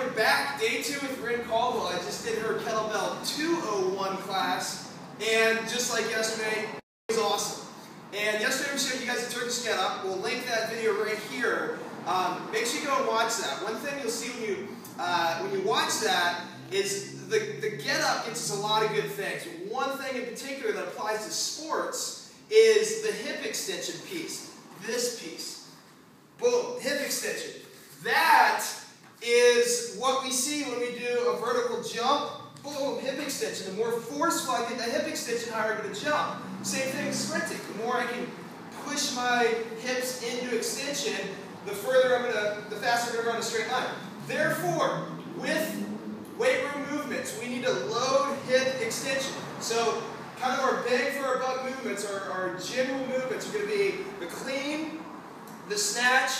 we're back, day 2 with Rin Caldwell. I just did her Kettlebell 201 class, and just like yesterday, it was awesome. And yesterday we showed you guys the Turkish get-up. We'll link that video right here. Make sure you go and watch that. One thing you'll see when you watch that is the get-up gets us a lot of good things. One thing in particular that applies to sports is the hip extension piece. This piece. Boom, hip extension. That is what we see when we do a vertical jump. Boom, hip extension. The more forceful I get that hip extension, the higher I'm going to jump. Same thing with sprinting. The more I can push my hips into extension, the faster I'm going to run a straight line. Therefore, with weight room movements, we need to load hip extension. So, kind of our bang for our buck movements, our general movements are going to be the clean, the snatch,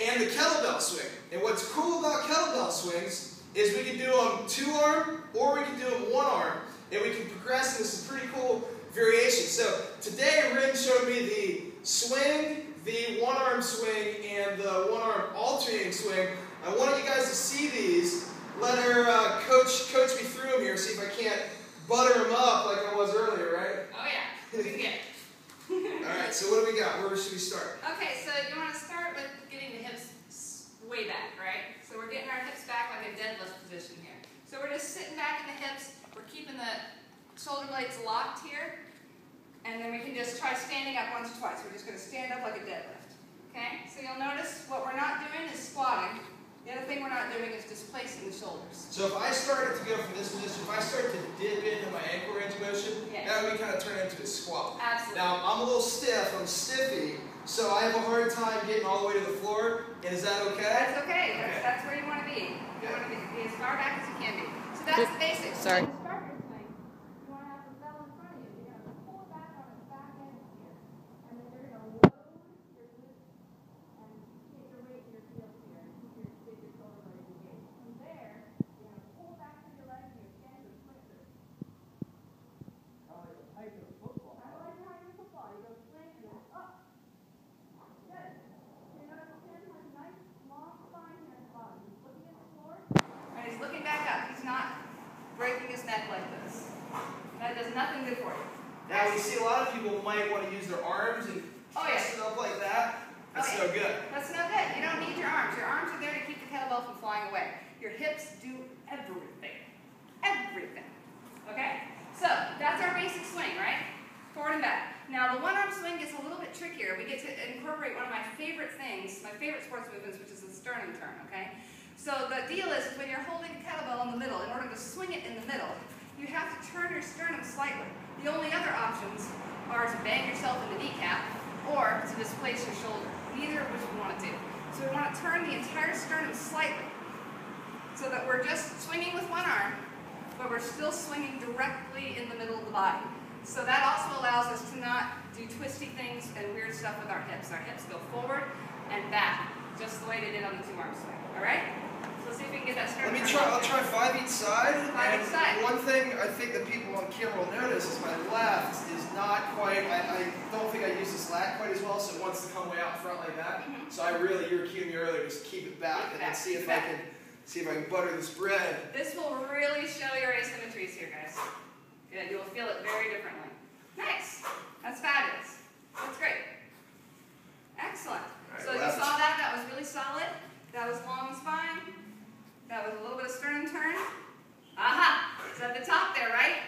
and the kettlebell swing. And what's cool about kettlebell swings is we can do them 2-arm or we can do them 1-arm, and we can progress into some pretty cool variations. So today Rin showed me the swing, the 1-arm swing, and the 1-arm alternating swing. I want you guys to see these. Let her coach me through them here, see if I can't butter them up like I was earlier, right? Oh yeah, we can get it. Alright, so what do we got? Where should we start? Okay, so you want to start with getting the hips way back, right? So we're getting our hips back like a deadlift position here. So we're just sitting back in the hips, we're keeping the shoulder blades locked here, and then we can just try standing up once or twice. We're just going to stand up like a deadlift. Okay? So you'll notice what we're not doing is squatting. The other thing we're not doing is displacing the shoulders. So if I started to go from this position, if I started to dip into my ankle range of motion, that would kind of turn into a squat. Absolutely. Now, I'm a little stiff, I'm stiffy, so I have a hard time getting all the way to the floor. Is that okay? That's okay. That's where you want to be. You want to be as far back as you can be. So that's the basics. Sorry. To start your swing, you want to have the bell in front of you. You're going to pull it back on its back end here. And then you're going to load your glutes and get your weight in your heels here. And keep your shoulder blades engaged. From there, you're going to pull back through your legs and you're standing to swing through. I like the height of football. I like the height of football. You go swing and then up. Good. You're going to stand with a nice long spine here at the bottom. He's looking at the floor. And he's looking back up. He's not breaking his neck like this. That does nothing good for you. Now, we see a lot of people might want to use their arms and press it up like that. That's no good. That's no good. You don't need your arms. Your arms are there to keep the kettlebell from flying away. Your hips do everything. Everything. Okay? So, that's our basic swing, right? Forward and back. Now, the 1-arm swing gets a little bit trickier. We get to incorporate one of my favorite things, my favorite sports movements, which is the sternum turn, okay? So the deal is when you're holding a kettlebell in the middle, in order to swing it in the middle, you have to turn your sternum slightly. The only other options are to bang yourself in the kneecap or to displace your shoulder. Neither of which we want to do. So we want to turn the entire sternum slightly so that we're just swinging with 1 arm, but we're still swinging directly in the middle of the body. So that also allows us to not do twisty things and weird stuff with our hips. Our hips go forward and back, just the way they did on the 2-arm swing. All right? So let's see if we can get that sternum. I'll try 5 each side. 5 each side. One thing I think that people on camera will notice is my left is not quite, I don't think I use this lat quite as well, so it wants to come way out front like that. So I really, you were cueing me earlier, just keep it back and then see if I can butter this bread. This will really show your asymmetries here, guys. Good. You'll feel it very differently. Nice. That's fabulous. That's great. Excellent. Right, so you saw that? That was really solid. That was long spine. That was a little bit of sternum turn. Aha! It's at the top there, right?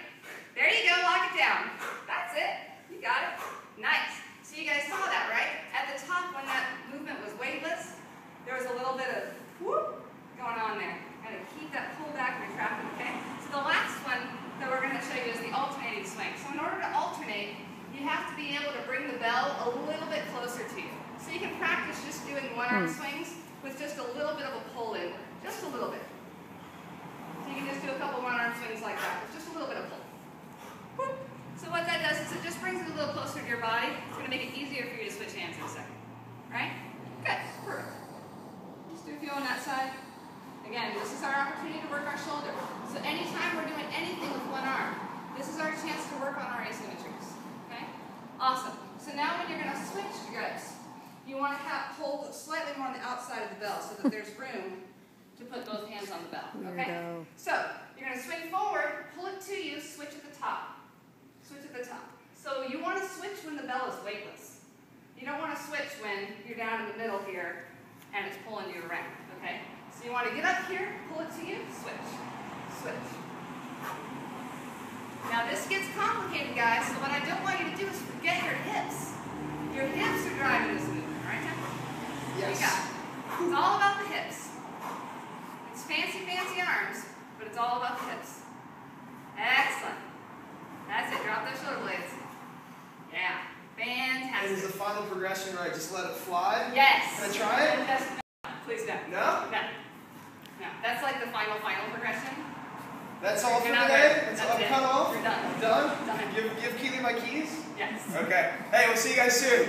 There you go. Lock it down. That's it. You got it. Nice. So you guys saw that, right? At the top, when that movement was weightless, there was a little bit of whoop going on there. Got to keep that pull back when you're trapping, okay? So the last one that we're going to show you is the alternating swing. So in order to alternate, you have to be able to bring the bell a little bit closer to you. So you can practice just doing 1-arm swings with just a little bit of a pull inward. Just a little bit. So you can just do a couple 1-arm swings like that with just a little bit of pull. Whoop. So what that does is it just brings it a little closer to your body. It's going to make it easier for you to switch hands in a second. Right? Good. Perfect. Just do a few on that side. Again, this is our opportunity to work our shoulder. So anytime we're doing anything with 1 arm, this is our chance to work on our asymmetries. Okay? Awesome. So now when you're going to switch grips, you want to hold slightly more on the outside of the bell so that there's room to put both hands on the bell, okay? Weirdo. So, you're going to swing forward, pull it to you, switch at the top. Switch at the top. So you want to switch when the bell is weightless. You don't want to switch when you're down in the middle here and it's pulling you around, okay? So you want to get up here, pull it to you, switch, switch. Now this gets complicated, guys, so what I don't want you to do is forget your hips. Your hips are driving this movement, right, Temple? Yes. You got it. It's all about the hips. It's fancy, fancy arms, but it's all about the hips. Excellent. That's it. Drop those shoulder blades. Yeah. And is Fantastic. the final progression where I just let it fly? Yes. Can I try it? No. Please don't. No? No. No. That's like the final progression. That's all for You're not today? ready. That's all it. cut off? You're done. Done? Done. Give Keely my keys? Yes. Okay. Hey, we'll see you guys soon.